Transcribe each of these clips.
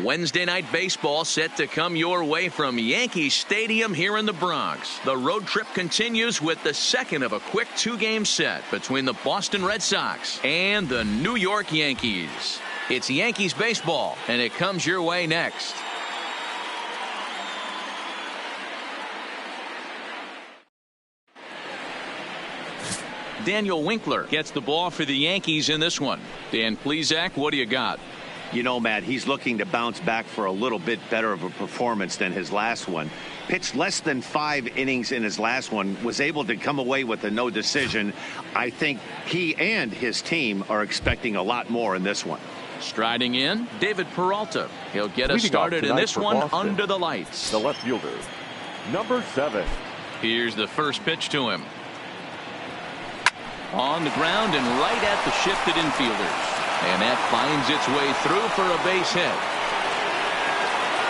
Wednesday night baseball set to come your way from Yankee Stadium here in the Bronx. The road trip continues with the second of a quick two-game set between the Boston Red Sox and the New York Yankees. It's Yankees baseball, and it comes your way next. Daniel Winkler gets the ball for the Yankees in this one. Dan Plesac, what do you got? You know, Matt, he's looking to bounce back for a little bit better of a performance than his last one. Pitched less than 5 innings in his last one, was able to come away with a no decision. I think he and his team are expecting a lot more in this one. Striding in, David Peralta. He'll get us started in this one Boston, under the lights. The left fielder, number 7. Here's the first pitch to him. On the ground and right at the shifted infielders. And that finds its way through for a base hit.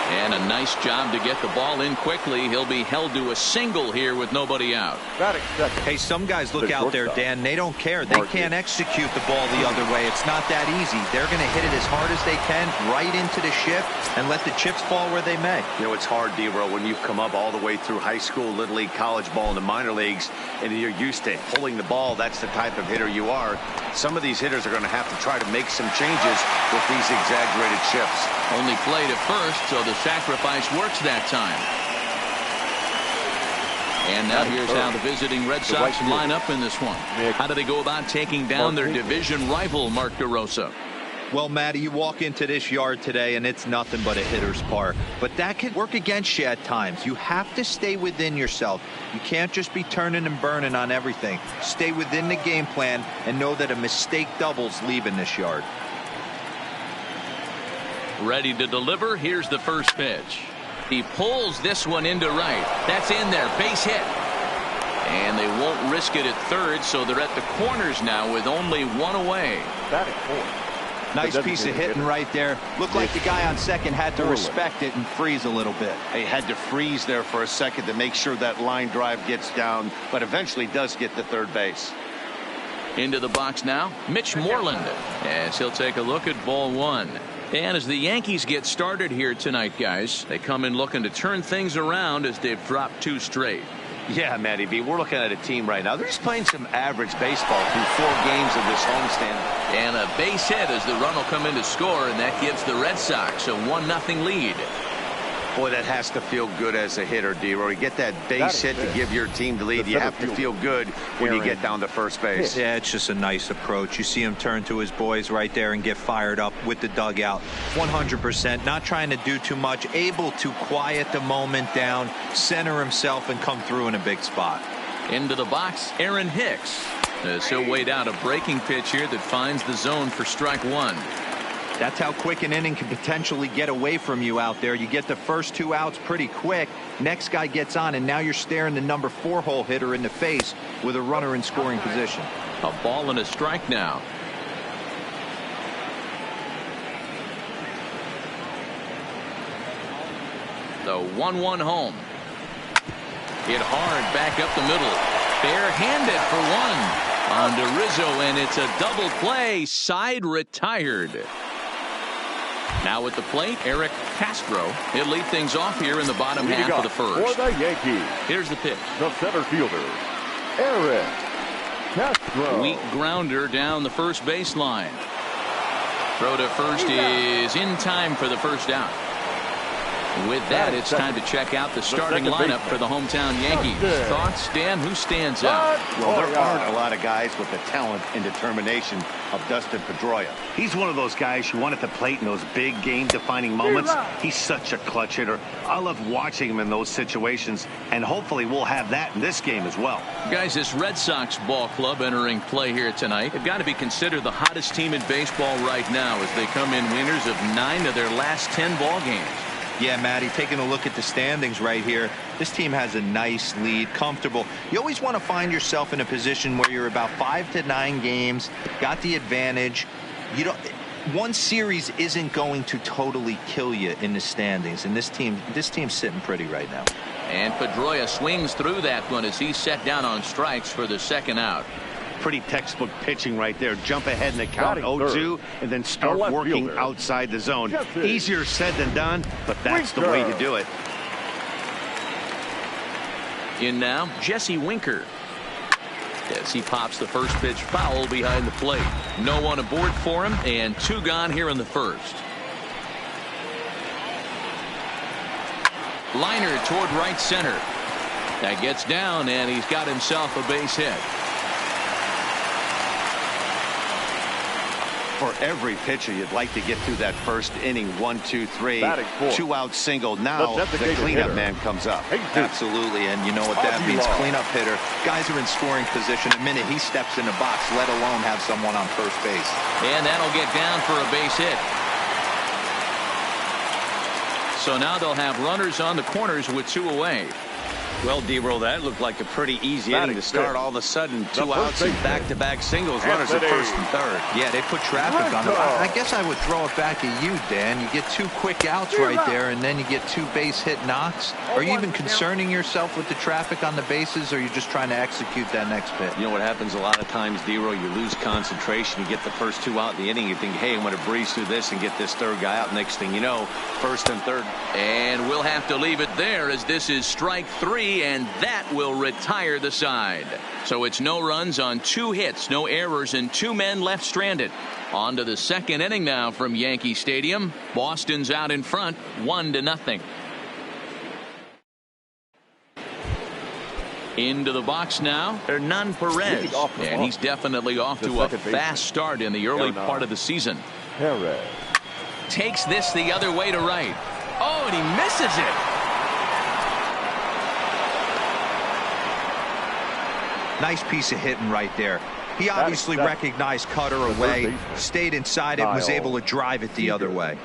And a nice job to get the ball in quickly. He'll be held to a single here with nobody out. Hey, some guys look out there, Dan. They don't care. They can't execute the ball the other way. It's not that easy. They're going to hit it as hard as they can right into the shift and let the chips fall where they may. You know, it's hard, D-Row, when you've come up all the way through high school, little league, college ball, in the minor leagues, and you're used to pulling the ball. That's the type of hitter you are. Some of these hitters are going to have to try to make some changes with these exaggerated shifts. Only played at first, so the sacrifice works that time. And now here's how the visiting Red Sox line up in this one. How do they go about taking down their division rival, Mark DeRosa? Well, Matty, you walk into this yard today and it's nothing but a hitter's park. But that could work against you at times. You have to stay within yourself. You can't just be turning and burning on everything. Stay within the game plan and know that a mistake doubles leaving this yard. Ready to deliver. Here's the first pitch. He pulls this one into right. That's in there. Base hit. And they won't risk it at third, so they're at the corners now with only one away. Nice piece of hitting right there. Looked like the guy on second had to respect it and freeze a little bit. He had to freeze there for a second to make sure that line drive gets down, but eventually does get to third base. Into the box now, Mitch Moreland, as he'll take a look at ball one. And as the Yankees get started here tonight, guys, they come in looking to turn things around as they've dropped 2 straight. Yeah, Matty B, we're looking at a team right now. They're just playing some average baseball through 4 games of this homestand. And a base hit as the run will come in to score, and that gives the Red Sox a 1-0 lead. Boy, that has to feel good as a hitter, D-Roy. You get that base hit to give your team the lead. You have to feel good when you get down to first base. Yeah, it's just a nice approach. You see him turn to his boys right there and get fired up with the dugout. 100%, not trying to do too much, able to quiet the moment down, center himself, and come through in a big spot. Into the box, Aaron Hicks. As he'll wait out a breaking pitch here that finds the zone for strike 1. That's how quick an inning can potentially get away from you out there. You get the first 2 outs pretty quick. Next guy gets on, and now you're staring the number 4 hole hitter in the face with a runner in scoring position. A ball and a strike now. The 1-1 home. Hit hard back up the middle. Barehanded for 1 on to Rizzo, and it's a double play. Side retired. Now at the plate, Eric Castro. He'll lead things off here in the bottom half of the first. For the Yankees, here's the pitch. the center fielder, Eric Castro. Weak grounder down the first baseline. Throw to first is in time for the first out. With that, it's time to check out the starting lineup for the hometown Yankees. Thoughts, Dan? Who stands out? Well, there aren't a lot of guys with the talent and determination of Dustin Pedroia. He's one of those guys who won at the plate in those big game-defining moments. He's such a clutch hitter. I love watching him in those situations, and hopefully we'll have that in this game as well. Guys, this Red Sox ball club entering play here tonight, they've got to be considered the hottest team in baseball right now as they come in winners of 9 of their last 10 ball games. Yeah, Matty, taking a look at the standings right here, this team has a nice lead, comfortable. You always want to find yourself in a position where you're about 5 to 9 games, got the advantage. You don't. One series isn't going to totally kill you in the standings, and this team's sitting pretty right now. And Pedroia swings through that one as he's set down on strikes for the second out. pretty textbook pitching right there. Jump ahead in the count 0-2 and then start working outside the zone. Easier said than done, but that's the way to do it. In now, Jesse Winker. As he pops the first pitch foul behind the plate. No one aboard for him, and 2 gone here in the first. Liner toward right center. That gets down, and he's got himself a base hit. For every pitcher, you'd like to get through that first inning. 1, 2, 3, 2-out single. Now the cleanup man comes up. Absolutely, and you know what that means. Cleanup hitter. Guys are in scoring position the minute he steps in the box, let alone have someone on first base. And that'll get down for a base hit. So now they'll have runners on the corners with 2 away. Well, D-Roll, that looked like a pretty easy inning to start. All of a sudden, 2 outs and back-to-back singles. Runners at first and third. Yeah, they put traffic on them. I guess I would throw it back at you, Dan. You get 2 quick outs right there, and then you get 2 base hit knocks. Are you even concerning yourself with the traffic on the bases, or are you just trying to execute that next pitch? You know what happens a lot of times, D-Roll? You lose concentration. You get the first 2 out in the inning. You think, hey, I'm going to breeze through this and get this 3rd guy out. Next thing you know, first and third. And we'll have to leave it there, as this is strike 3, and that will retire the side. So it's no runs on 2 hits, no errors, and 2 men left stranded. On to the 2nd inning now from Yankee Stadium. Boston's out in front, 1-0. Into the box now, Hernan Perez, and he's definitely off to a fast start in the early part of the season. Takes this the other way to right. Oh, and he misses it. Nice piece of hitting right there. He obviously recognized cutter away, stayed inside it, was able to drive it the other way.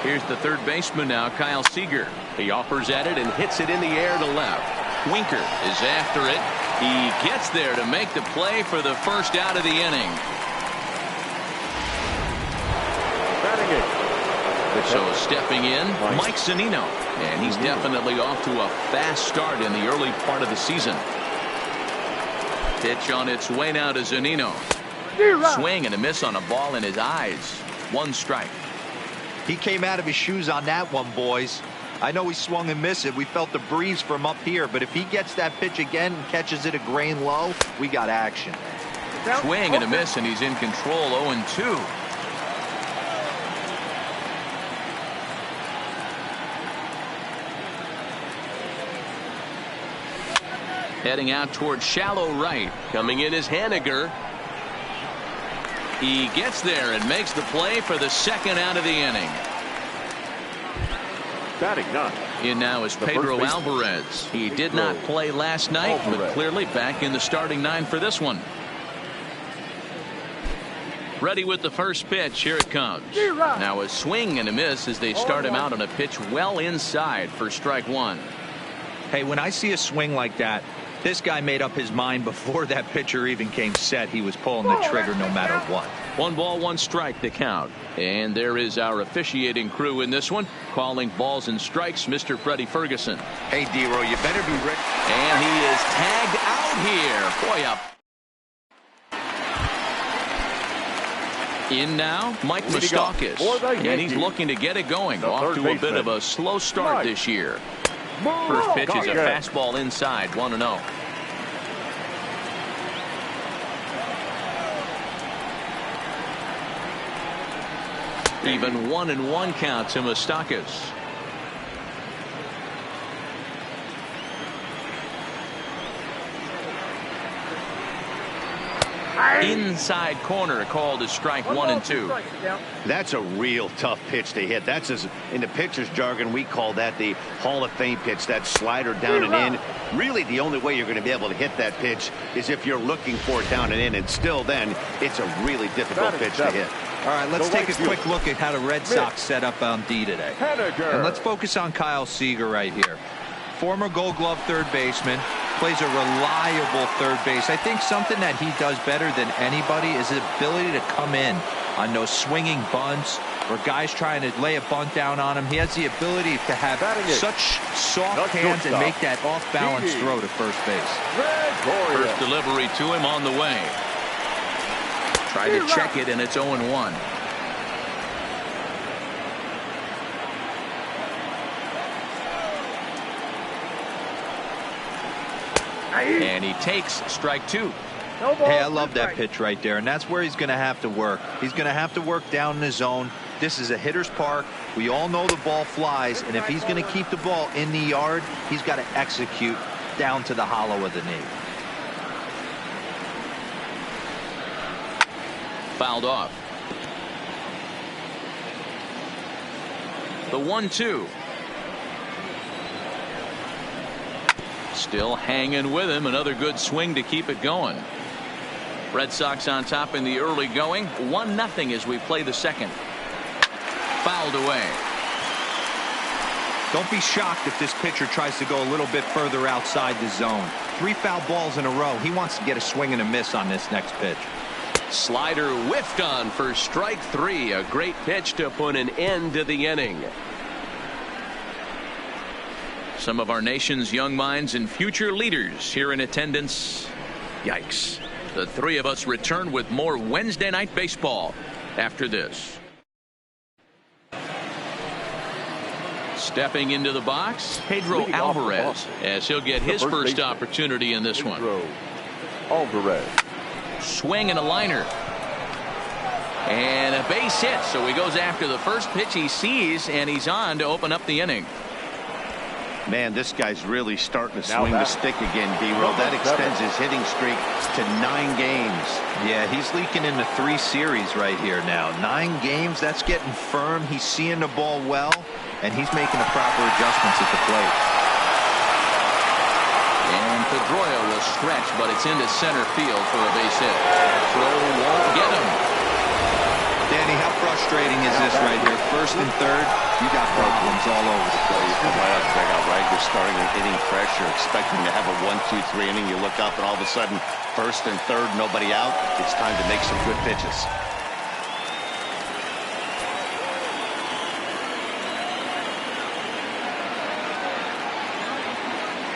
Here's the 3rd baseman now, Kyle Seager. He offers at it and hits it in the air to left. Winker is after it. He gets there to make the play for the first out of the inning. So stepping in, Mike Zunino. And he's definitely off to a fast start in the early part of the season. Pitch on its way now to Zunino. Swing and a miss on a ball in his eyes. 1 strike. He came out of his shoes on that one, boys. I know he swung and missed it. We felt the breeze from up here, but if he gets that pitch again and catches it a grain low, we got action. Swing and a miss, and he's in control. 0-2. Heading out toward shallow right. Coming in is Haniger. He gets there and makes the play for the 2nd out of the inning. In now is Pedro Alvarez. He did not play last night, but clearly back in the starting 9 for this one. Ready with the first pitch. Here it comes. Now a swing and a miss as they start him out on a pitch well inside for strike 1. Hey, when I see a swing like that, this guy made up his mind before that pitcher even came set. He was pulling the trigger no matter what. 1 ball, 1 strike the count. And there is our officiating crew in this one, calling balls and strikes, Mr. Freddie Ferguson. Hey, D-Row, you better be ready. And he is tagged out here. Boy, up. In now, Mike Moustakas. And he's looking to get it going. Off to a bit of a slow start this year. First pitch is a fastball inside, 1-0. Even 1-1 count to Moustakas. Inside corner called as strike 1 and 2. That's a real tough pitch to hit. That's in the pitcher's jargon, we call that the Hall of Fame pitch. That slider down and in. Really, the only way you're going to be able to hit that pitch is if you're looking for it down and in. And still then, it's a really difficult pitch to hit. All right, let's take a quick look at how the Red Sox set up on D today. And let's focus on Kyle Seager right here. Former Gold Glove third baseman, plays a reliable third base. I think something that he does better than anybody is his ability to come in on those swinging bunts or guys trying to lay a bunt down on him. He has the ability to have such soft hands and make that off-balance throw to first base. First delivery to him on the way. Tried to check it, and it's 0-1. And he takes strike 2. Hey, I love that pitch right there, and that's where he's going to have to work. He's going to have to work down in the zone. This is a hitter's park. We all know the ball flies, and if he's going to keep the ball in the yard, he's got to execute down to the hollow of the knee. Fouled off. The 1-2. Still hanging with him. Another good swing to keep it going. Red Sox on top in the early going. 1-0 as we play the second. Fouled away. Don't be shocked if this pitcher tries to go a little bit further outside the zone. 3 foul balls in a row. He wants to get a swing and a miss on this next pitch. Slider whiffed on for strike 3. A great pitch to put an end to the inning. Some of our nation's young minds and future leaders here in attendance. Yikes. The three of us return with more Wednesday Night Baseball after this. Stepping into the box, Pedro Alvarez, as he'll get his first opportunity in this one. Alvarez. Swing and a liner. And a base hit, so he goes after the first pitch he sees, and he's on to open up the inning. Man, this guy's really starting to swing the stick again, D-Roll. That extends his hitting streak to 9 games. Yeah, he's leaking into 3 series right here now. 9 games, that's getting firm. He's seeing the ball well, and he's making the proper adjustments at the plate. And Pedroia will stretch, but it's into center field for a base hit. Throw won't get him. Danny, how frustrating is this right here? First and third, you got problems all over the place. You're starting an inning fresh. You're expecting to have a 1-2-3 inning. You look up, and all of a sudden, first and third, nobody out. It's time to make some good pitches.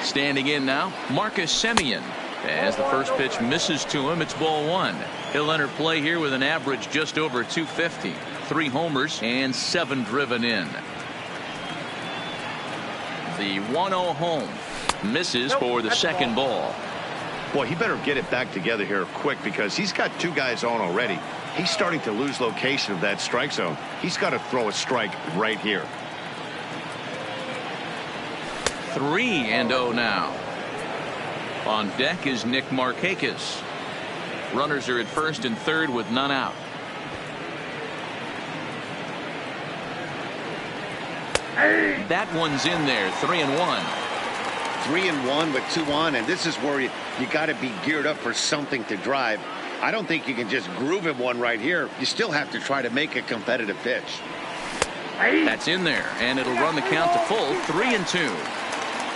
Standing in now, Marcus Semien. As the first pitch misses to him, it's ball 1. He'll enter play here with an average just over 250. 3 homers and 7 driven in. The 1-0 home misses for the second ball. Boy, he better get it back together here quick because he's got 2 guys on already. He's starting to lose location of that strike zone. He's got to throw a strike right here. 3-0 now. On deck is Nick Markakis. Runners are at first and third with none out. That one's in there. 3-1. 3-1 with 2 on, and this is where you got to be geared up for something to drive. I don't think you can just groove at one right here. You still have to try to make a competitive pitch. That's in there, and it'll run the count to full. 3-2.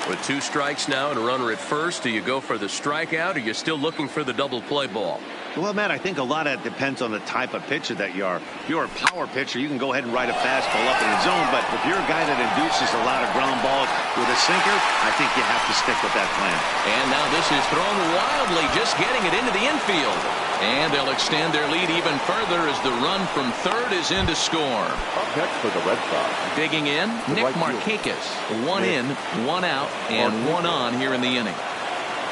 With 2 strikes now and a runner at first, do you go for the strikeout, or are you still looking for the double play ball? Well, Matt, I think a lot of it depends on the type of pitcher that you are. If you're a power pitcher, you can go ahead and ride a fastball up in the zone, but if you're a guy that induces a lot of ground balls with a sinker, I think you have to stick with that plan. And now this is thrown wildly, just getting it into the infield. And they'll extend their lead even further as the run from third is in to score. Up next for the Red Sox. Digging in, Nick Markakis. 1 in, 1 out, and 1 on here in the inning.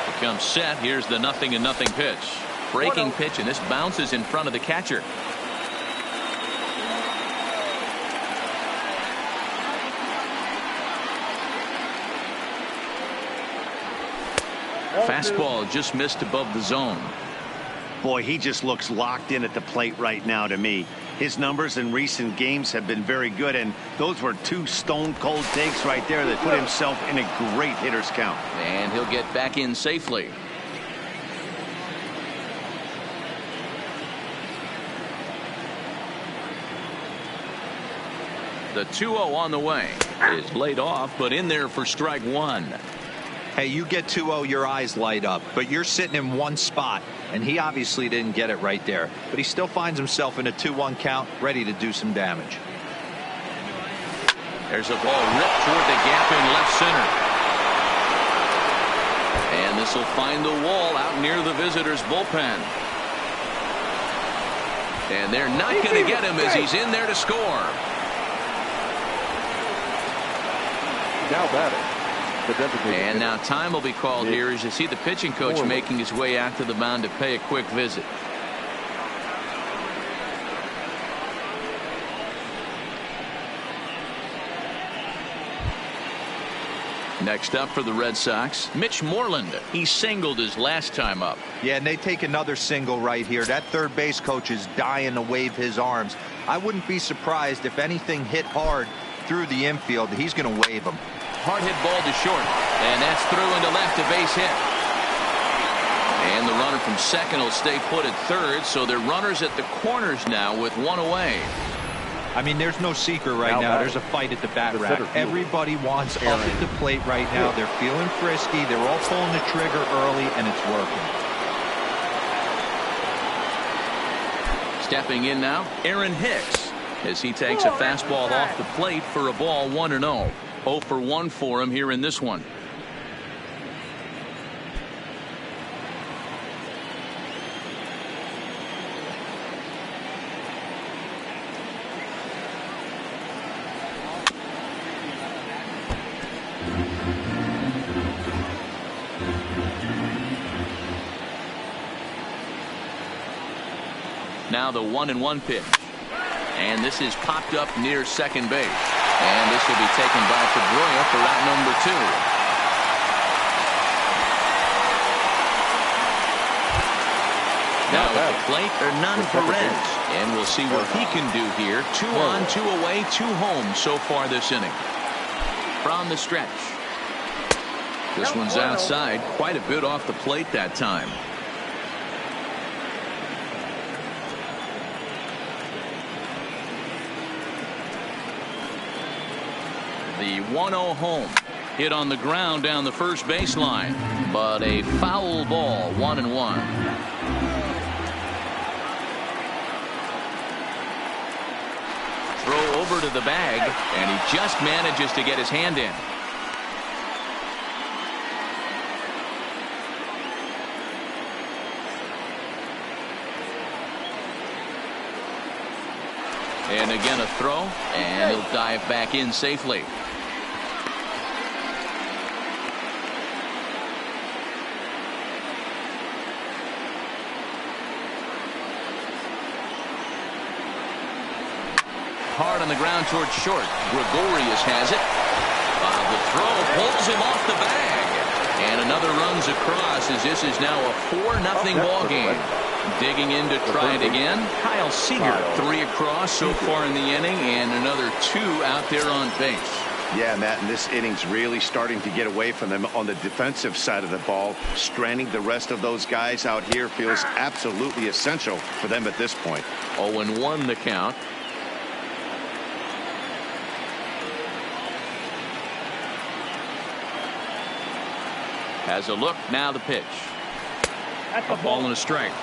Becomes set. Here's the 0-0 pitch. Breaking pitch, and this bounces in front of the catcher. Fastball just missed above the zone. Boy, he just looks locked in at the plate right now to me. His numbers in recent games have been very good, and those were 2 stone-cold takes right there that put himself in a great hitter's count. And he'll get back in safely. The 2-0 on the way is laid off, but in there for strike 1. Hey, you get 2-0, your eyes light up, but you're sitting in one spot, and he obviously didn't get it right there. But he still finds himself in a 2-1 count, ready to do some damage. There's a ball ripped toward the gap in left center. And this will find the wall out near the visitors' bullpen. And they're not going to get him as he's in there to score. Now batting. And now time will be called here as you see the pitching coach making his way out to the mound to pay a quick visit. Next up for the Red Sox, Mitch Moreland. He singled his last time up. Yeah, and they take another single right here. That third base coach is dying to wave his arms. I wouldn't be surprised if anything hit hard through the infield. He's going to wave them. Hard hit ball to short, and that's through into left, a base hit. And the runner from second will stay put at third, so they're runners at the corners now with one away. I mean, there's no secret right now. There's a fight at the bat rack. Everybody wants up at the plate right now. They're feeling frisky. They're all pulling the trigger early, and it's working. Stepping in now, Aaron Hicks, as he takes a fastball off the plate for a ball 1-0. 0 for 1 for him here in this one. Now the 1-1 pitch. And this is popped up near second base. And this will be taken by Pedroia for out number 2. Now at the plate, Hernan Perez. And we'll see what he can do here. 2 on, 2 away, 2 home so far this inning. From the stretch. This one's outside, quite a bit off the plate that time. The 1-0 home hit on the ground down the first baseline, but a foul ball. 1-1. Throw over to the bag, and he just manages to get his hand in. And again a throw, and he'll dive back in safely. Hard on the ground towards short. Gregorius has it. The throw pulls him off the bag. And another runs across as this is now a 4-0 ball game. Digging in to try it again. Kyle Seager, 3 across so far in the inning, and another 2 out there on base. Yeah, Matt, and this inning's really starting to get away from them on the defensive side of the ball. Stranding the rest of those guys out here feels absolutely essential for them at this point. 0-1 the count. Has a look, now the pitch. A ball and a strike.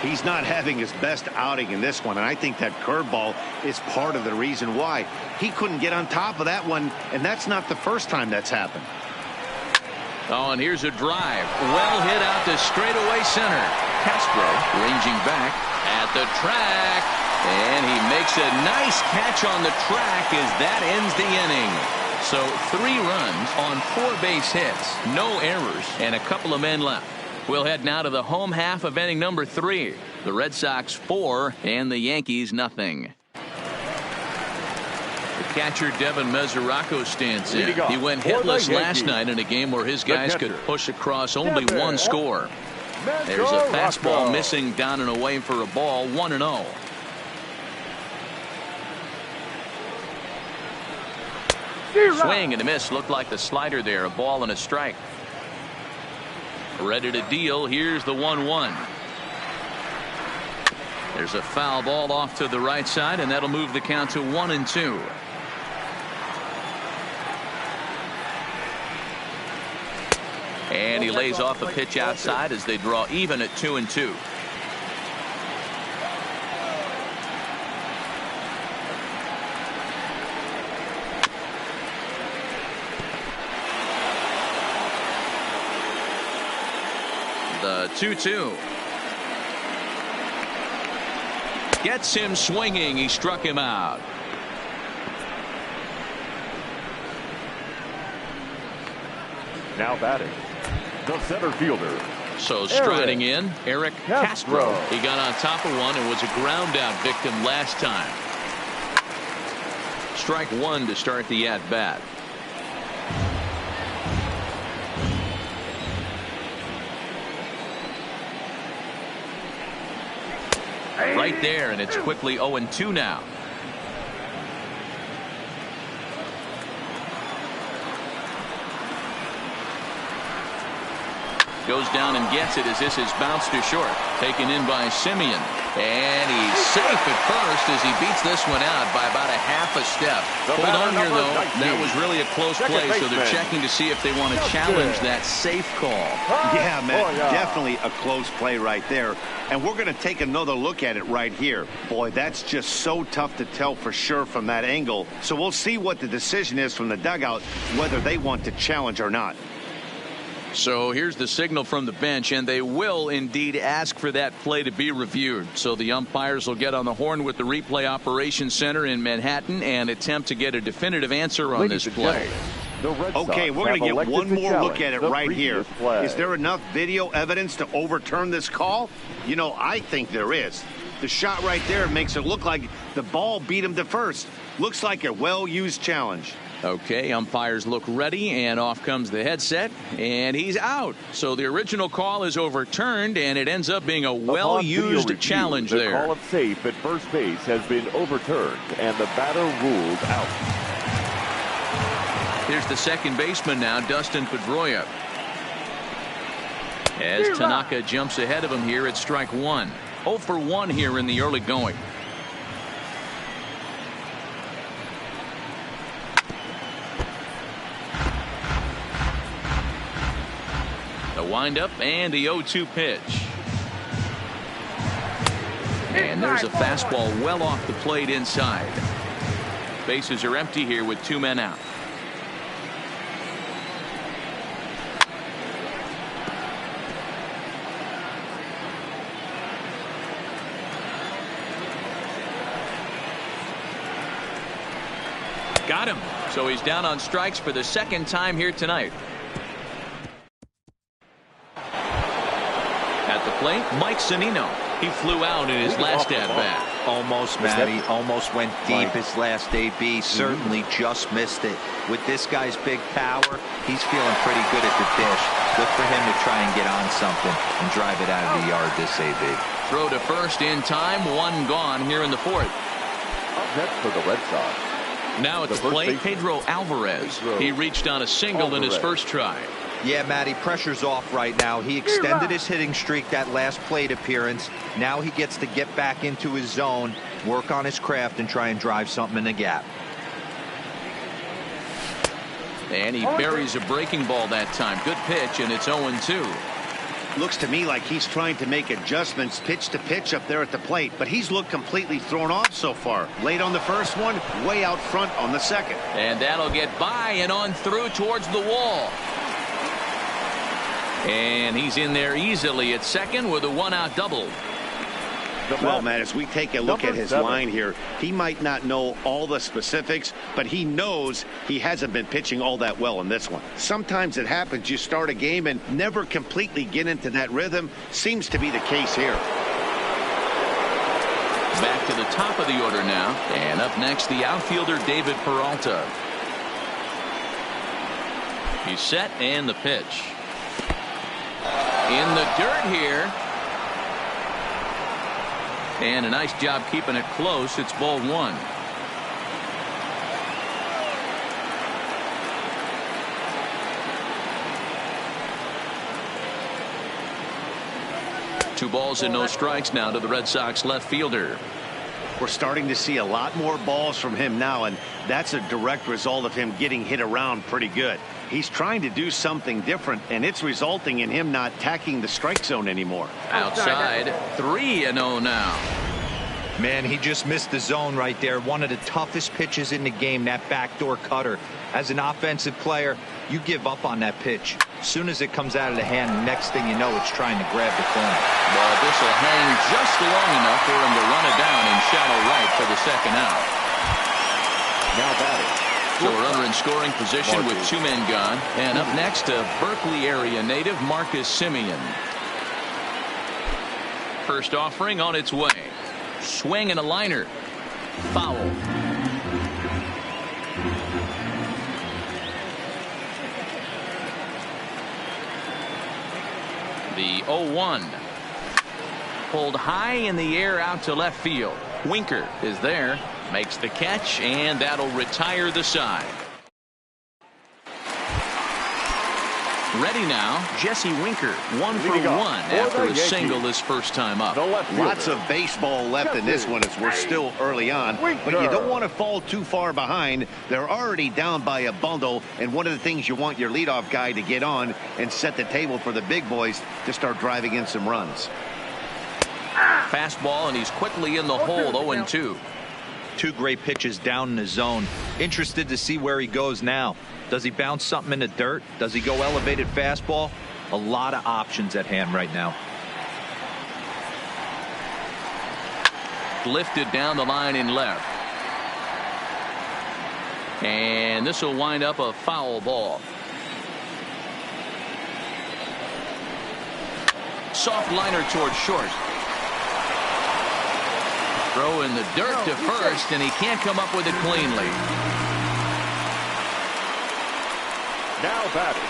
He's not having his best outing in this one, and I think that curveball is part of the reason why. He couldn't get on top of that one, and that's not the first time that's happened. Oh, and here's a drive. Well hit out to straightaway center. Castro ranging back at the track, and he makes a nice catch on the track as that ends the inning. So 3 runs on 4 base hits, no errors, and a couple of men left. We'll head now to the home half of inning number 3. The Red Sox 4 and the Yankees nothing. The catcher Devin Mesoraco stands in. He went hitless last night in a game where his guys could push across only 1 score. There's a fastball missing down and away for a ball. 1-0. Swing and a miss. Looked like the slider there. A ball and a strike. Ready to deal. Here's the 1-1. There's a foul ball off to the right side, and that'll move the count to 1-2. And he lays off a pitch outside as they draw even at 2-2. The 2-2. Gets him swinging. He struck him out. Now batting, the center fielder. So striding in, Eric Castro. He got on top of one and was a ground out victim last time. Strike one to start the at bat. Right there, and it's quickly 0-2 now. Goes down and gets it as this is bounced to short. Taken in by Simeon. And he's safe at first as he beats this one out by about a half a step. Hold on here, though. That was really a close play, so they're checking to see if they want to challenge that safe call. Yeah, man, definitely a close play right there. And we're going to take another look at it right here. Boy, that's just so tough to tell for sure from that angle. So we'll see what the decision is from the dugout, whether they want to challenge or not. So here's the signal from the bench, and they will indeed ask for that play to be reviewed. So the umpires will get on the horn with the replay operations center in Manhattan and attempt to get a definitive answer on this play. Okay, we're going to get one more look at it right here. Is there enough video evidence to overturn this call? You know, I think there is. The shot right there makes it look like the ball beat him to first. Looks like a well-used challenge. Okay, umpires look ready, and off comes the headset, and he's out. So the original call is overturned, and it ends up being a well-used challenge there. The call of safe at first base has been overturned, and the batter ruled out. Here's the second baseman now, Dustin Pedroia. As Tanaka jumps ahead of him here at strike one. 0 for 1 here in the early going. The windup and the 0-2 pitch. And there's a fastball well off the plate inside. Bases are empty here with 2 men out. Got him. So he's down on strikes for the second time here tonight. At the plate, Mike Zunino. He flew out in his last at-bat. Almost, Matty. Almost went deep his last AB. Certainly just missed it. With this guy's big power, he's feeling pretty good at the dish. Look for him to try and get on something and drive it out of the yard this AB. Throw to first in time. 1 gone here in the 4th. Up next for the Red Sox. Now at the plate, Pedro Alvarez. He reached on a single in his first try. Yeah, Matty, pressure's off right now. He extended his hitting streak that last plate appearance. Now he gets to get back into his zone, work on his craft, and try and drive something in the gap. And he buries a breaking ball that time. Good pitch, and it's 0-2. Looks to me like he's trying to make adjustments pitch to pitch up there at the plate, but he's looked completely thrown off so far. Late on the first one, way out front on the second. And that'll get by and on through towards the wall. And he's in there easily at second with a 1-out double. Well, Matt, as we take a look at his line here, he might not know all the specifics, but he knows he hasn't been pitching all that well in this one. Sometimes it happens. You start a game and never completely get into that rhythm. Seems to be the case here. Back to the top of the order now. And up next, the outfielder, David Peralta. He's set, and the pitch. In the dirt here. And a nice job keeping it close. It's ball 1. Two balls and no strikes now to the Red Sox left fielder. We're starting to see a lot more balls from him now, and that's a direct result of him getting hit around pretty good. He's trying to do something different, and it's resulting in him not attacking the strike zone anymore. Outside, 3-0 now. Man, he just missed the zone right there. One of the toughest pitches in the game, that backdoor cutter. As an offensive player, you give up on that pitch. As soon as it comes out of the hand, next thing you know, it's trying to grab the corner. Well, this will hang just long enough for him to run it down in shallow right for the second out. Now batting. So a runner in scoring position with 2 men gone. And up next, a Berkeley area native, Marcus Semien. First offering on its way. Swing and a liner. Foul. The 0-1. Pulled high in the air out to left field. Winker is there. Makes the catch, and that'll retire the side. Ready now, Jesse Winker, 1 for 1 after a single his first time up. Lots of baseball left in this one as we're still early on, but you don't want to fall too far behind. They're already down by a bundle, and one of the things you want your leadoff guy to get on and set the table for the big boys to start driving in some runs. Fastball, and he's quickly in the hole, 0-2. 2 great pitches down in the zone. Interested to see where he goes now. Does he bounce something in the dirt? Does he go elevated fastball? A lot of options at hand right now. Lifted down the line in left. And this will wind up a foul ball. Soft liner towards short. Throw in the dirt to first, and he can't come up with it cleanly. Now batting.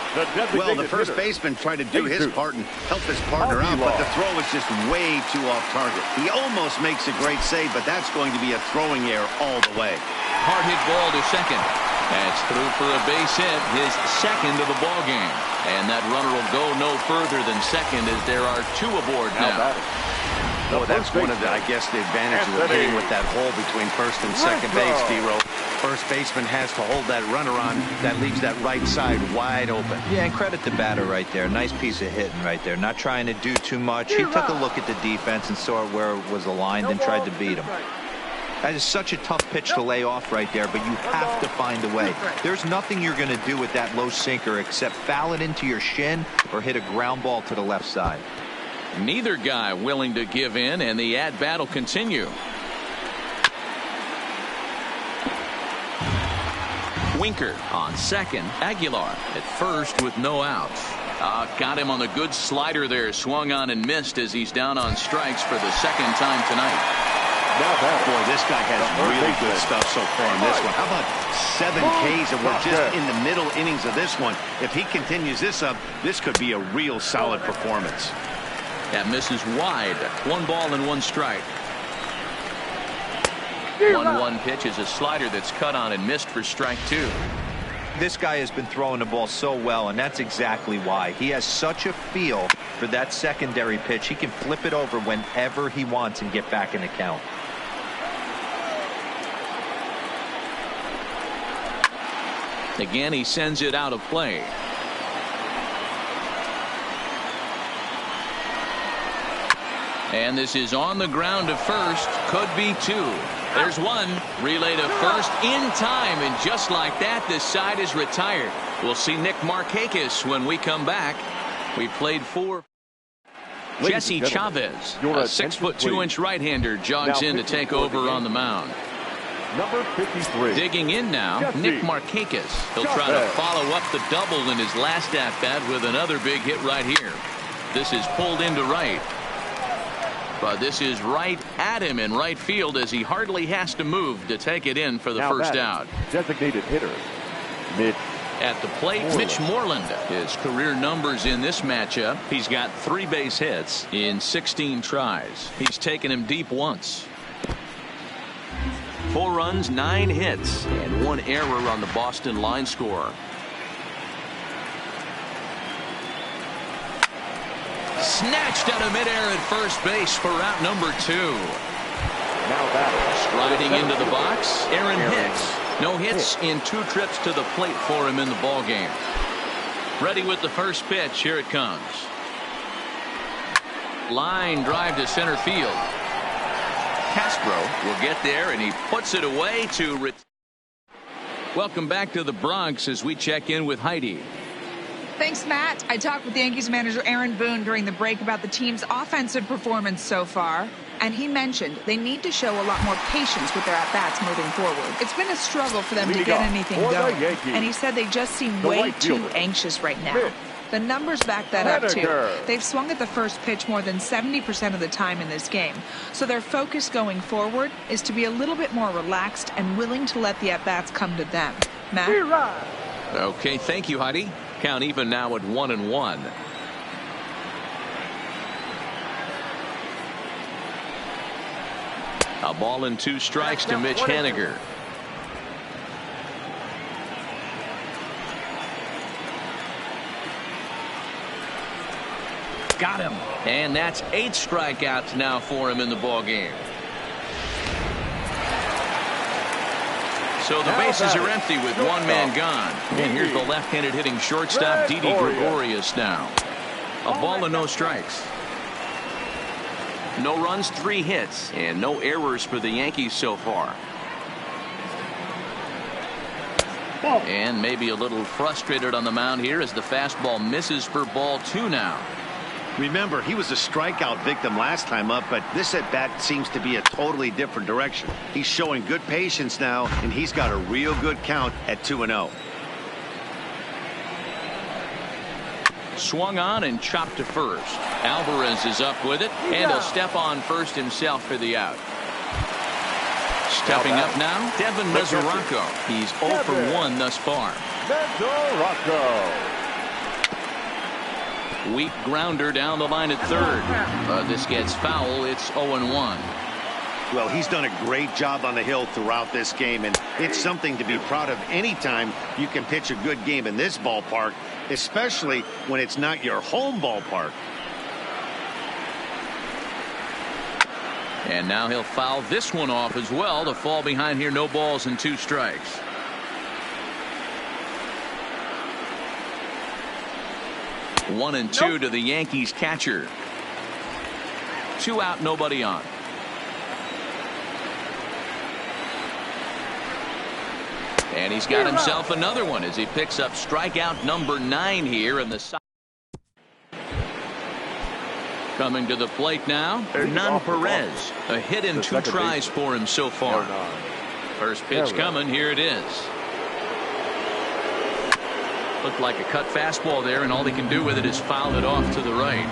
Well, the first baseman tried to do his part and help his partner out, but the throw is just way too off target. He almost makes a great save, but that's going to be a throwing error all the way. Hard hit ball to second. That's through for a base hit, his second of the ball game. And that runner will go no further than second as there are 2 aboard now. Well, that's one of the, I guess, the advantages of hitting with that hole between first and second base, D-Row. First baseman has to hold that runner on. That leaves that right side wide open. Yeah, and credit the batter right there. Nice piece of hitting right there. Not trying to do too much. He took a look at the defense and saw where it was aligned and tried to beat him. That is such a tough pitch to lay off right there, but you have to find a way. There's nothing you're going to do with that low sinker except foul it into your shin or hit a ground ball to the left side. Neither guy willing to give in, and the at-bat will continue. Winker on second. Aguilar at first with no outs. Got him on the good slider there. Swung on and missed as he's down on strikes for the second time tonight. Boy, this guy has really good stuff so far in this one. How about 7 Ks, and we're just in the middle innings of this one. If he continues this up, this could be a real solid performance. That misses wide. 1 ball and 1 strike. 1-1 pitch is a slider that's cut on and missed for strike 2. This guy has been throwing the ball so well, and that's exactly why. He has such a feel for that secondary pitch. He can flip it over whenever he wants and get back in the count. Again, he sends it out of play. And this is on the ground to first. Could be 2. There's 1. Relay to first in time. And just like that, this side is retired. We'll see Nick Markakis when we come back. We played 4. Jesse Chavez, a 6'2" right-hander, jogs in to take over on the mound. Number 53. Digging in now, Nick Markakis. He'll try to follow up the double in his last at-bat with another big hit right here. This is pulled into right. But this is right at him in right field as he hardly has to move to take it in for the first out. Designated hitter, Mitch. At the plate, Mitch Moreland. His career numbers in this matchup. He's got 3 base hits in 16 tries. He's taken him deep once. 4 runs, 9 hits, and 1 error on the Boston line score. Snatched out of midair at first base for out number 2. Now batting. Striding into the box, Aaron Hicks. No hits in 2 trips to the plate for him in the ball game. Ready with the first pitch. Here it comes. Line drive to center field. Castro will get there, and he puts it away to. Welcome back to the Bronx as we check in with Heidi. Thanks, Matt. I talked with Yankees manager Aaron Boone during the break about the team's offensive performance so far, and he mentioned they need to show a lot more patience with their at-bats moving forward. It's been a struggle for them to get anything going, and he said they just seem way too anxious right now. The numbers back that up, too. They've swung at the first pitch more than 70% of the time in this game, so their focus going forward is to be a little bit more relaxed and willing to let the at-bats come to them. Matt? Okay, thank you, Heidi. Count even now at 1-1. A ball and 2 strikes to Mitch Haniger. Got him. And that's 8 strikeouts now for him in the ball game. So the bases are empty with 1 man gone. And here's the left-handed hitting shortstop Didi Gregorius now. A ball and no strikes. No runs, 3 hits, and no errors for the Yankees so far. And maybe a little frustrated on the mound here as the fastball misses for ball 2 now. Remember, he was a strikeout victim last time up, but this at bat seems to be a totally different direction. He's showing good patience now, and he's got a real good count at 2-0. Swung on and chopped to first. Alvarez is up with it, and he'll step on first himself for the out. Stepping up now, Devin Mesoraco. He's 0 for 1 thus far. Mesoraco. Weak grounder down the line at third. This gets foul. It's 0-1. Well, he's done a great job on the hill throughout this game, and it's something to be proud of anytime you can pitch a good game in this ballpark, especially when it's not your home ballpark. And now he'll foul this one off as well to fall behind here. No balls and 2 strikes. One and 2 to the Yankees catcher. 2 out, nobody on. And he's got himself another one as he picks up strikeout number 9 here in the side. Coming to the plate now, Hernan Perez. A hit in 2 tries for him so far. First pitch coming. Here it is. Looked like a cut fastball there, and all he can do with it is foul it off to the right.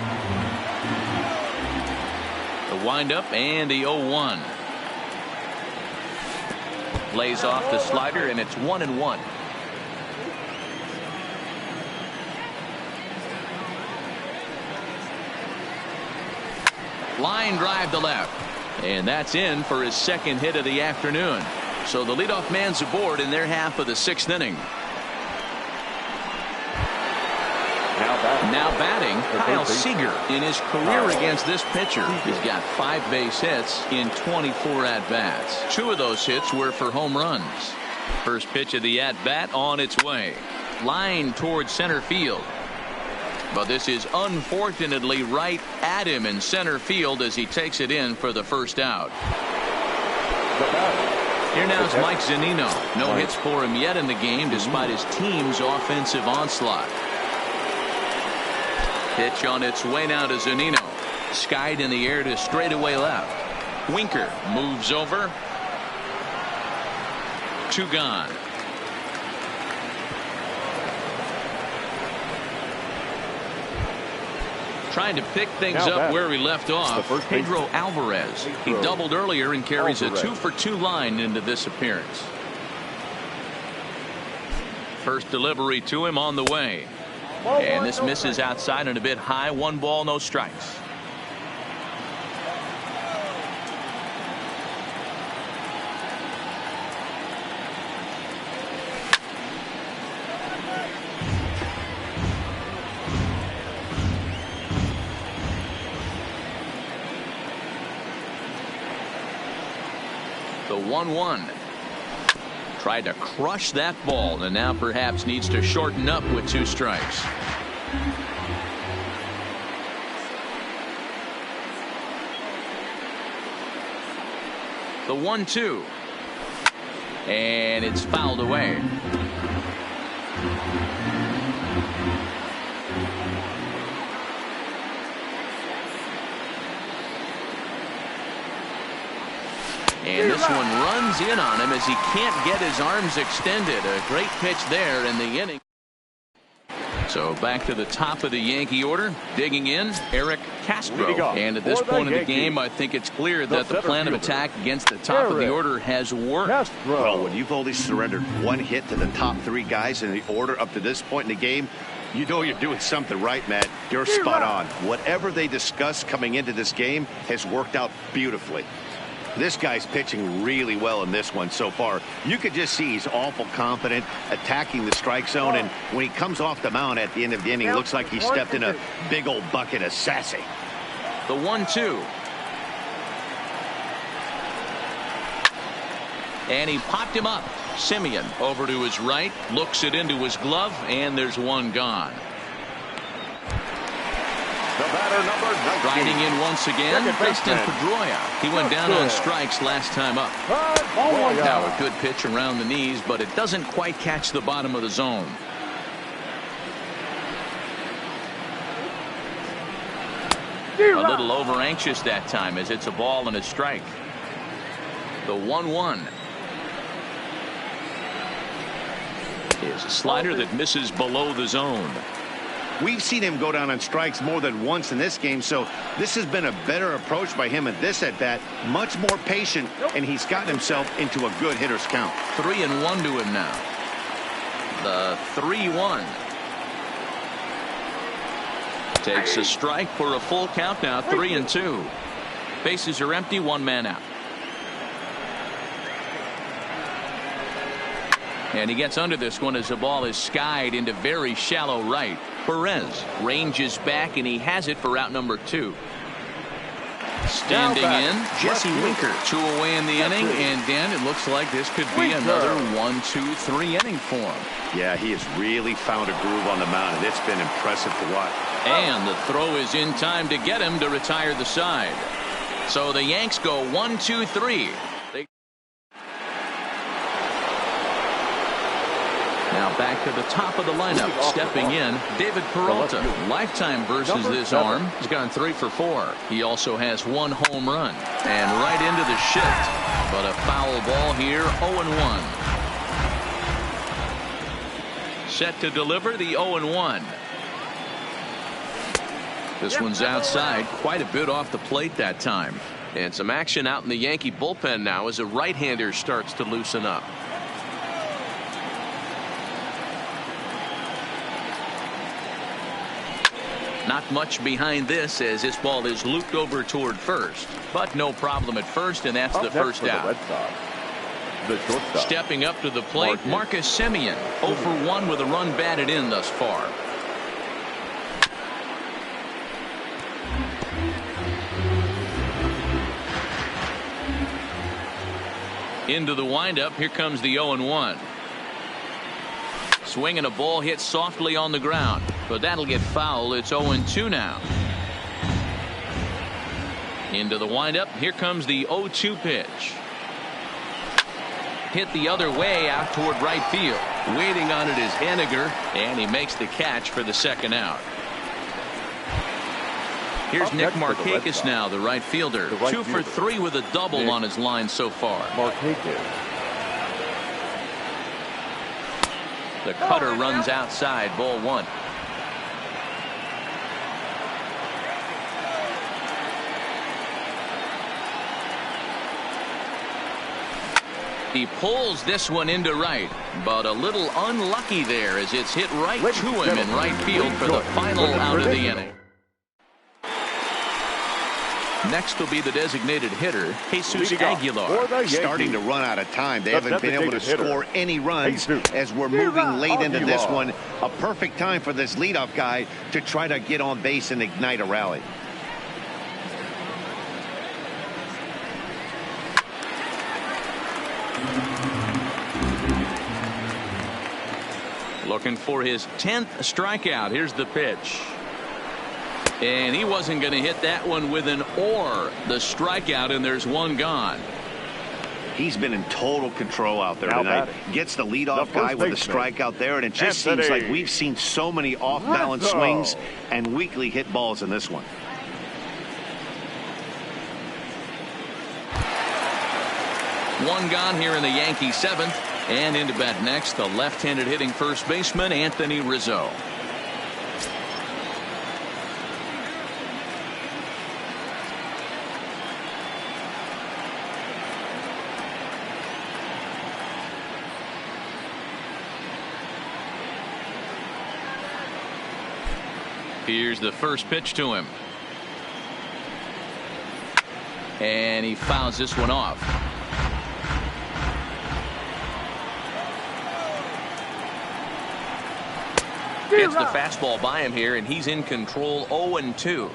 The windup and the 0-1. Lays off the slider, and it's 1-1. Line drive to left, and that's in for his 2nd hit of the afternoon. So the leadoff man's aboard in their half of the 6th inning. Now batting, Kyle Seager. In his career against this pitcher, he's got 5 base hits in 24 at-bats. 2 of those hits were for home runs. First pitch of the at-bat on its way. Line towards center field. But this is unfortunately right at him in center field as he takes it in for the first out. Here now is Mike Zunino. No hits for him yet in the game despite his team's offensive onslaught. Pitch on its way now to Zunino. Skied in the air to straightaway left. Winker moves over. 2 gone. Trying to pick things up where we left off. Pedro Alvarez. He doubled earlier and carries a 2 for 2 line into this appearance. First delivery to him on the way. And this misses outside and a bit high. 1 ball, no strikes. The 1-1. Tried to crush that ball and now perhaps needs to shorten up with 2 strikes. The 1-2. And it's fouled away. And this one runs in on him as he can't get his arms extended. A great pitch there in the inning. So back to the top of the Yankee order. Digging in, Eric Castro. And at this point in the game, I think it's clear that the plan of attack against the top of the order has worked. Well, when you've only surrendered 1 hit to the top 3 guys in the order up to this point in the game, you know you're doing something right, Matt. You're spot on. Whatever they discussed coming into this game has worked out beautifully. This guy's pitching really well in this one so far. You could just see he's awful confident, attacking the strike zone, and when he comes off the mound at the end of the inning, it looks like he stepped in a big old bucket of sassy. The 1-2. And he popped him up. Simeon over to his right, looks it into his glove, and there's one gone. The batter, number 19. Riding in once again, Dustin Pedroia. He went down on strikes last time up. Now a good pitch around the knees, but it doesn't quite catch the bottom of the zone. A little over anxious that time as it's a ball and a strike. The 1-1 is a slider that misses below the zone. We've seen him go down on strikes more than once in this game, so this has been a better approach by him at this at-bat. Much more patient, and he's gotten himself into a good hitter's count. 3-1 to him now. The 3-1. Takes a strike for a full count now. 3-2. Bases are empty. 1 man out. And he gets under this one as the ball is skied into very shallow right. Perez ranges back, and he has it for out number 2. Standing in, Jesse Winker. 2 away in the inning, and Dan, it looks like this could be another 1-2-3 inning for him. Yeah, he has really found a groove on the mound, and it's been impressive to watch. And the throw is in time to get him to retire the side. So the Yanks go 1-2-3. Now back to the top of the lineup. Stepping in, David Peralta. Lifetime versus this arm. He's gone 3 for 4. He also has 1 home run. And right into the shift. But a foul ball here. 0-1. Set to deliver the 0-1. This one's outside. Quite a bit off the plate that time. And some action out in the Yankee bullpen now as a right-hander starts to loosen up. Not much behind this as this ball is looped over toward first, but no problem at first, and that's the first out. Stepping up to the plate, Marcus Semien. 0 for 1 with a run batted in thus far. Into the windup. Here comes the 0-1. Swinging a ball hit softly on the ground, but that'll get foul. It's 0-2 now. Into the windup. Here comes the 0-2 pitch. Hit the other way out toward right field. Waiting on it is Henniger, and he makes the catch for the second out. Here's Nick Markakis now, the right fielder. 2 for 3 with a double on his line so far. The cutter runs outside. Ball 1. He pulls this one into right, but a little unlucky there as it's hit right to him in right field for the final out of the inning. Next will be the designated hitter, Jesus Aguilar. Starting to run out of time. They haven't been able to score any runs as we're moving late into this one. A perfect time for this leadoff guy to try to get on base and ignite a rally. Looking for his 10th strikeout. Here's the pitch. And he wasn't going to hit that one with an or. The strikeout, and there's one gone. He's been in total control out there Now tonight. batting. Gets the leadoff guy with a strikeout there, and it just seems like we've seen so many off-balance swings and weakly hit balls in this one. One gone here in the Yankees 7th. And into bat next, the left-handed hitting first baseman, Anthony Rizzo. Here's the first pitch to him. And he fouls this one off. Gets the fastball by him here, and he's in control. 0-2.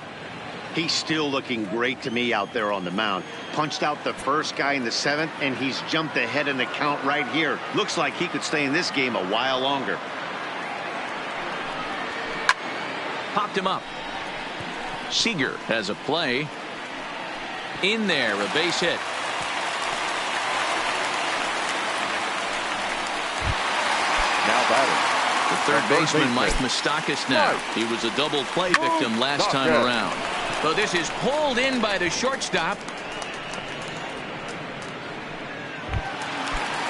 He's still looking great to me out there on the mound. Punched out the first guy in the 7th, and he's jumped ahead in the count right here. Looks like he could stay in this game a while longer. Popped him up. Seager has a play. In there, a base hit. Now batting. The third baseman, Mike Moustakas now. He was a double play victim last time around. So this is pulled in by the shortstop.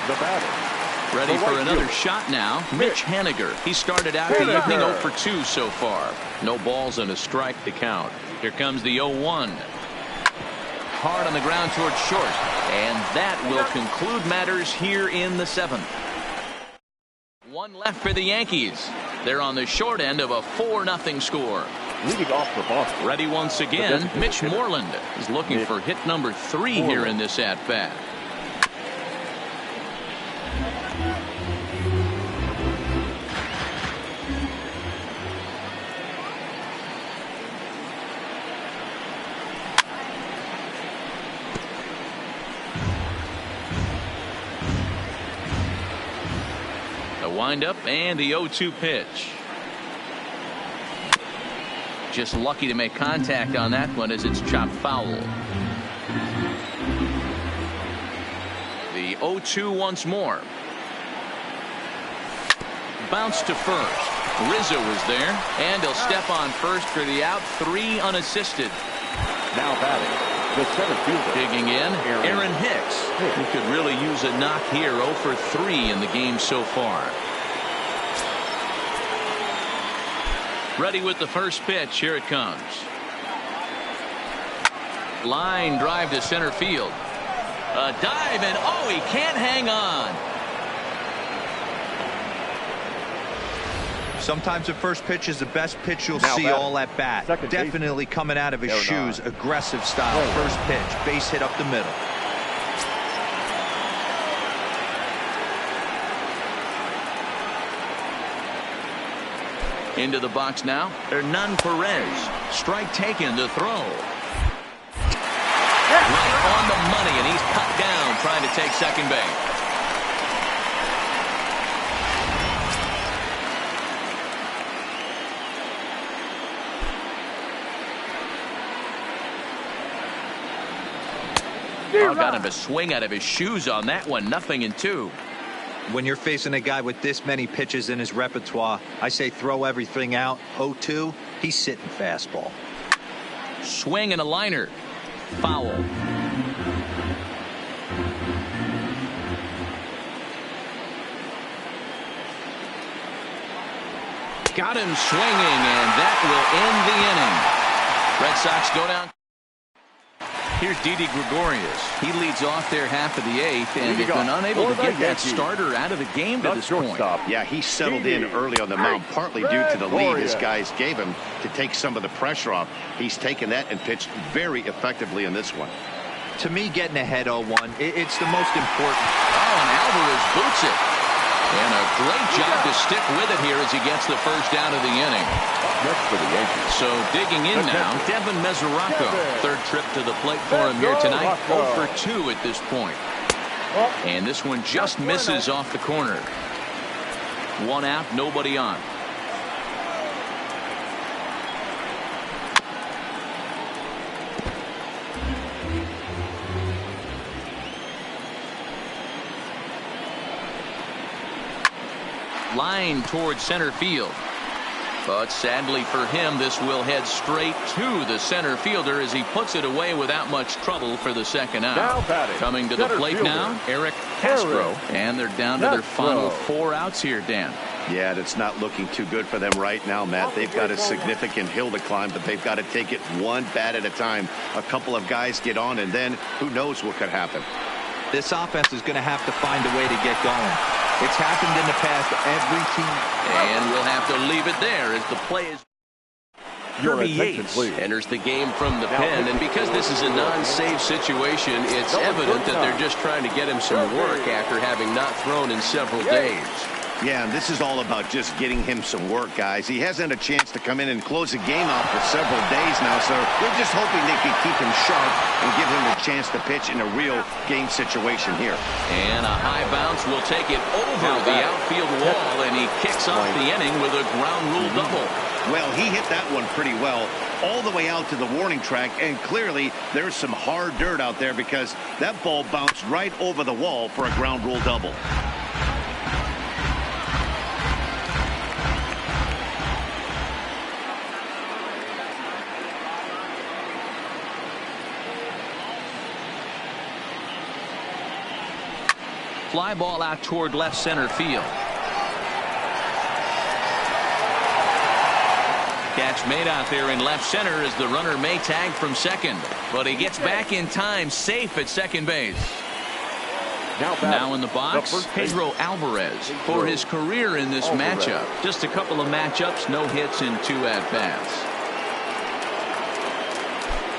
The batter. Ready for another shot now. Mitch Haniger. He started out the evening 0 for 2 so far. No balls and a strike to count. Here comes the 0-1. Hard on the ground towards short. And that will conclude matters here in the 7th. One left for the Yankees. They're on the short end of a 4-0 score. Leading off for Boston. Ready once again. Mitch Moreland is looking for hit number 3 here in this at-bat. Wind up and the 0-2 pitch. Just lucky to make contact on that one as it's chopped foul. The 0-2 once more. Bounce to first. Rizzo is there, and he'll step on first for the out. 3 unassisted. Now batting. The center fielder. Digging in, Aaron Hicks. He could really use a knock here. 0 for 3 in the game so far. Ready with the first pitch. Here it comes. Line drive to center field. A dive, and oh, he can't hang on. Sometimes the first pitch is the best pitch you'll see all at bat. Definitely coming out of his shoes. Aggressive style. First pitch. Base hit up the middle. Into the box now. Hernan Perez. Strike taken to throw. Right on the money, and he's cut down trying to take second base. Oh, got him to swing out of his shoes on that one. 0-2. When you're facing a guy with this many pitches in his repertoire, I say throw everything out. 0-2, he's sitting fastball. Swing and a liner. Foul. Got him swinging, and that will end the inning. Red Sox go down. Here's Didi Gregorius. He leads off their half of the 8th, and they've been unable to get that starter out of the game to this point. Yeah, he settled in early on the mound, partly due to the lead his guys gave him to take some of the pressure off. He's taken that and pitched very effectively in this one. To me, getting ahead 0-1, it's the most important. Oh, and Alvarez boots it. And a great job to stick with it here as he gets the first out of the inning. Next for the Yankees. So digging in now, Devin Mesoraco. Third trip to the plate for him here tonight. 0 for 2 at this point. And this one just misses off the corner. One out, nobody on. Line towards center field. But sadly for him, this will head straight to the center fielder as he puts it away without much trouble for the second out. Coming to the plate now, Eric Castro. And they're down to their final 4 outs here, Dan. Yeah, that's not looking too good for them right now, Matt. They've got a significant hill to climb, but they've got to take it one bat at a time. A couple of guys get on, and then who knows what could happen. This offense is going to have to find a way to get going. It's happened in the past to every team. And we'll have to leave it there as the play is. Kirby Yates enters the game from the pen, and because this is a non-save situation, it's evident that they're just trying to get him some work after having not thrown in several days. Yeah, and this is all about just getting him some work, guys. He hasn't had a chance to come in and close the game out for several days now, so we're just hoping they can keep him sharp and give him a chance to pitch in a real game situation here. And a high bounce will take it over the outfield wall, and he kicks off the inning with a ground rule double. Well, he hit that one pretty well all the way out to the warning track, and clearly there's some hard dirt out there because that ball bounced right over the wall for a ground rule double. Fly ball out toward left center field. Catch made out there in left center as the runner may tag from second, but he gets back in time, safe at second base. Now in the box, Pedro Alvarez for his career in this matchup. Just a couple of matchups, no hits in 2 at-bats.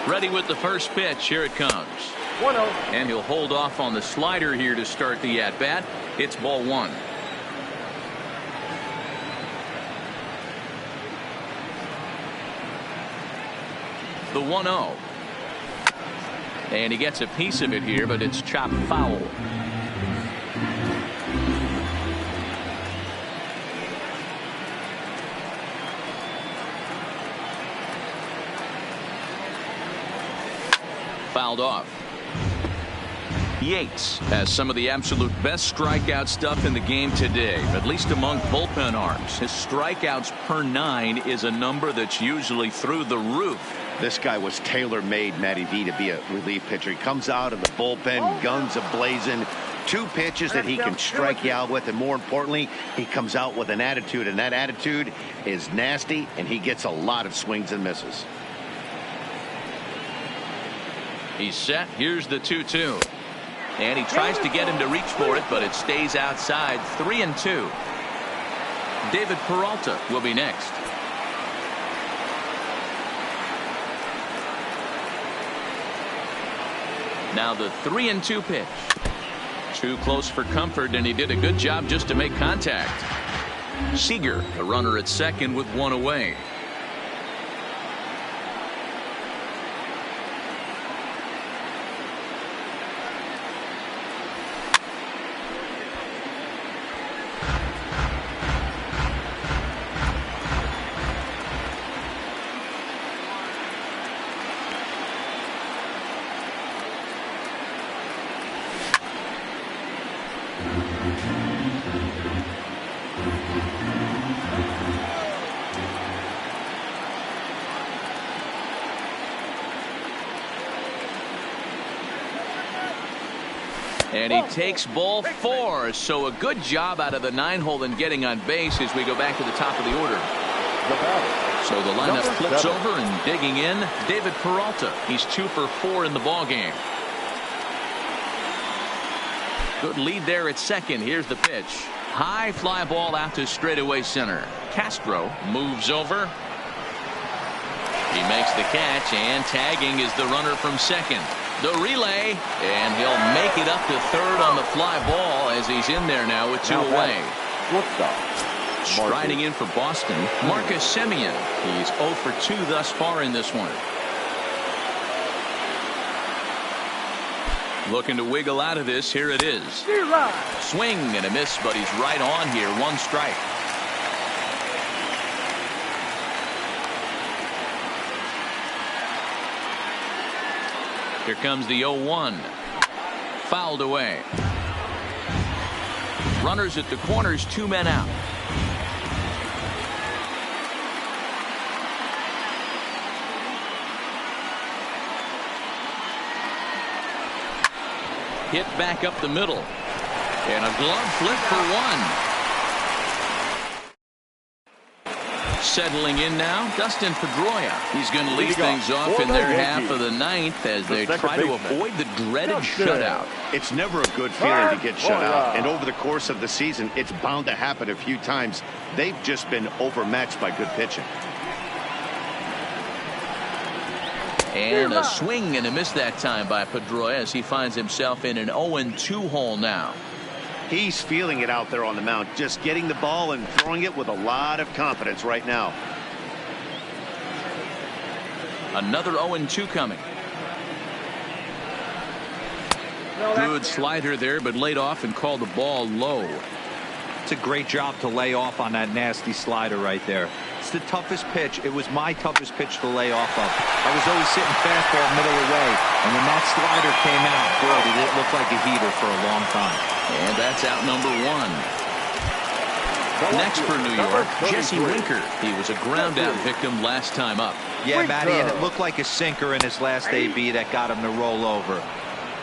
Ready with the first pitch. Here it comes. 1-0. And he'll hold off on the slider here to start the at-bat. It's ball 1. The 1-0. And he gets a piece of it here, but it's chopped foul. Fouled off. Yates has some of the absolute best strikeout stuff in the game today, at least among bullpen arms. His strikeouts per 9 is a number that's usually through the roof. This guy was tailor-made, Matty V, to be a relief pitcher. He comes out of the bullpen, guns a-blazing, 2 pitches that he can strike you out with, and more importantly, he comes out with an attitude, and that attitude is nasty, and he gets a lot of swings and misses. He's set. Here's the 2-2. And he tries to get him to reach for it, but it stays outside. 3-2. David Peralta will be next. Now the 3-2 pitch. Too close for comfort, and he did a good job just to make contact. Seager, the runner at second with 1 away. And he takes ball 4. So a good job out of the 9-hole and getting on base as we go back to the top of the order. So the lineup flips over, and digging in, David Peralta. He's 2 for 4 in the ball game. Good lead there at second. Here's the pitch. High fly ball out to straightaway center. Castro moves over. He makes the catch, and tagging is the runner from second. The relay, and he'll make it up to third on the fly ball as he's in there now with 2 away. Striding in for Boston, Marcus Semien. He's 0 for 2 thus far in this one. Looking to wiggle out of this. Here it is. Swing and a miss, but he's right on here. 1 strike. Here comes the 0-1. Fouled away. Runners at the corners, 2 men out. Hit back up the middle. And a glove flip for 1. Settling in now, Dustin Pedroia. He's going to lead things off in their half of the 9th as they try to avoid the dreaded shutout. It's never a good feeling to get shut out. And over the course of the season, it's bound to happen a few times. They've just been overmatched by good pitching. And a swing and a miss that time by Pedroia as he finds himself in an 0-2 hole now. He's feeling it out there on the mound, just getting the ball and throwing it with a lot of confidence right now. Another 0-2 coming. Good slider there, but laid off and called the ball low. It's a great job to lay off on that nasty slider right there. It's the toughest pitch. It was my toughest pitch to lay off of. I was always sitting fastball middle away, and when that slider came out, boy, did it look like a heater for a long time. And that's out number 1. Next for New York, Jesse Winker. He was a ground out victim last time up. Yeah, Matty, and it looked like a sinker in his last AB that got him to roll over.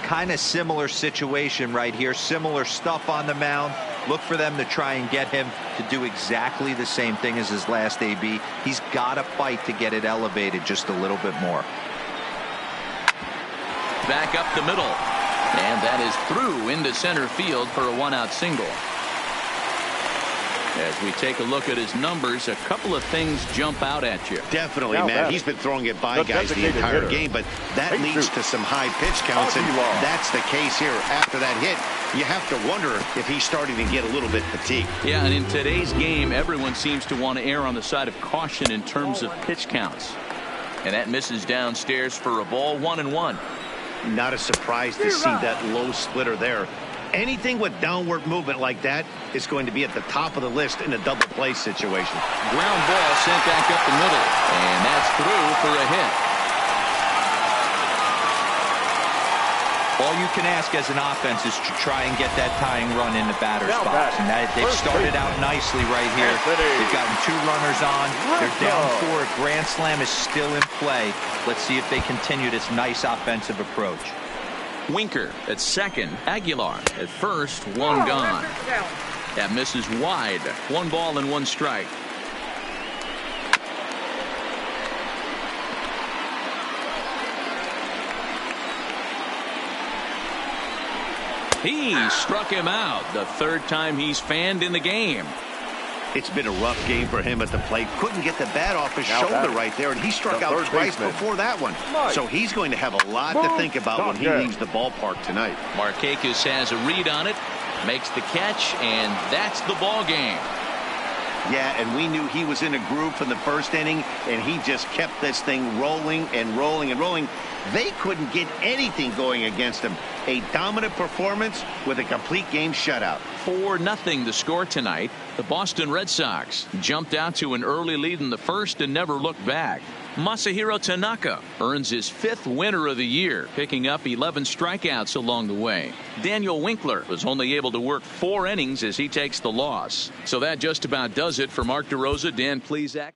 Kind of similar situation right here. Similar stuff on the mound. Look for them to try and get him to do exactly the same thing as his last AB. He's got to fight to get it elevated just a little bit more. Back up the middle. And that is through into center field for a 1-out single. As we take a look at his numbers, a couple of things jump out at you. Definitely, man. He's been throwing it by guys the entire game, but that leads to some high pitch counts, and that's the case here. After that hit, you have to wonder if he's starting to get a little bit fatigued. Yeah, and in today's game, everyone seems to want to err on the side of caution in terms of pitch counts. And that misses downstairs for a ball. 1-1. Not a surprise to see that low splitter there. Anything with downward movement like that is going to be at the top of the list in a double play situation. Ground ball sent back up the middle, and that's through for a hit. All you can ask as an offense is to try and get that tying run in the batter's box. And they've started out nicely right here. They've gotten 2 runners on. They're down 4. A grand slam is still in play. Let's see if they continue this nice offensive approach. Winker at second. Aguilar at first. 1 gone. That misses wide. 1 ball and 1 strike. He struck him out. The 3rd time he's fanned in the game. It's been a rough game for him at the plate. Couldn't get the bat off his shoulder right there, and he struck out twice before that one. So he's going to have a lot to think about when he leaves the ballpark tonight. Markakis has a read on it, makes the catch, and that's the ball game. Yeah, and we knew he was in a groove from the 1st inning, and he just kept this thing rolling and rolling and rolling. They couldn't get anything going against him. A dominant performance with a complete game shutout. 4-0 the score tonight. The Boston Red Sox jumped out to an early lead in the 1st and never looked back. Masahiro Tanaka earns his 5th winner of the year, picking up 11 strikeouts along the way. Daniel Winkler was only able to work 4 innings as he takes the loss. So that just about does it for Mark DeRosa, Dan Plesac.